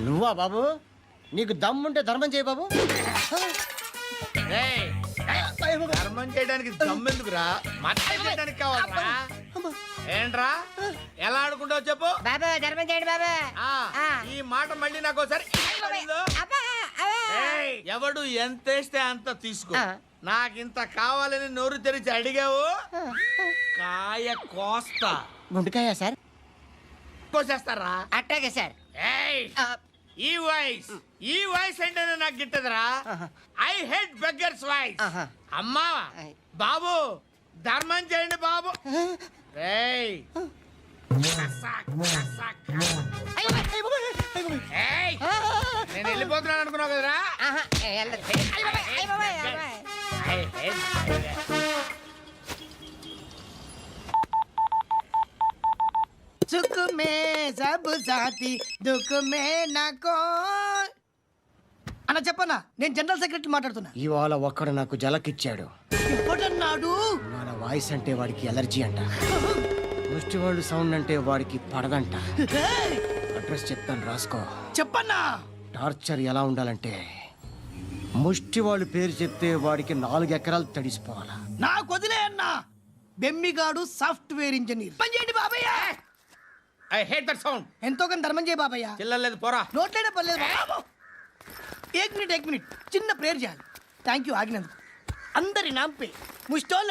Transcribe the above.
నువ్వా బాబు? నీకు దమ్ముంటే ధర్మం చేయి బాబు. ఏయ్, ధర్మం చేయడానికి దమ్మెందుకురా? మర్యాద చేయడానికి కావాలరా? ఏంట్రా ఎలా ఆడుకుంటావు చెప్పు. బాబా ధర్మం చేయండి బాబా. ఈ మాట మళ్ళీ నాకు ఒకసారి ఎవడు ఎంత వేస్తే అంత తీసుకో. నాకింత కావాలని నోరు తెరిచి అడిగావు, కాయ కోస్తా. గుండెకాయ సార్? కోసేస్తారా? అట్టాగే సార్. ఏయ్, ఈ వాయిస్ అంటేనే నాకు గిట్టదురా. I hate beggars voice. అమ్మా బాబు ధర్మం చేయండి బాబు. ఏయ్, ఏయ్, నేను వెళ్ళిపోతున్నాను అనుకున్నావు కదరా. సుఖ మే సబ్ సాథీ దుఃఖ మే నాకో. అన్న చెప్పన్నా, నేను జనరల్ సెక్రటరీ మాట్లాడుతున్నా. ఇవాళ ఒక్కడు నాకు జలకిచ్చాడు. ఇప్పుడన్నాడు మన వాయిస్ అంటే వాడికి ఎలర్జీ అంట. ముష్టి వాళ్ళు సౌండ్ అంటే వాడికి పడదంట. అడ్రస్ చెప్తాను రాసుకో. చెప్పన్నా. టార్చర్ ఎలా ఉండాలంటే ముష్టి వాళ్ళు పేరు చెప్తే వాడికి 4 ఎకరాలు తడిసిపోవాలా. నాకు వదిలే అన్నా. బెమ్మిగాడు సాఫ్ట్వేర్ ఇంజనీర్. పని చేయండి బాబయ్య. I hate that sound. ఎంతో కొంత ధర్మం చేయ బాబయ్య. చిల్లలేదు పోరా. నోట్లైనా పర్లేదు బాబు. ఏక్ మినిట్ చిన్న ప్రేయర్ చేయాలి. థ్యాంక్ యూ ఆగినందుకు. అందరి నాంపే ముష్టోళ్ళ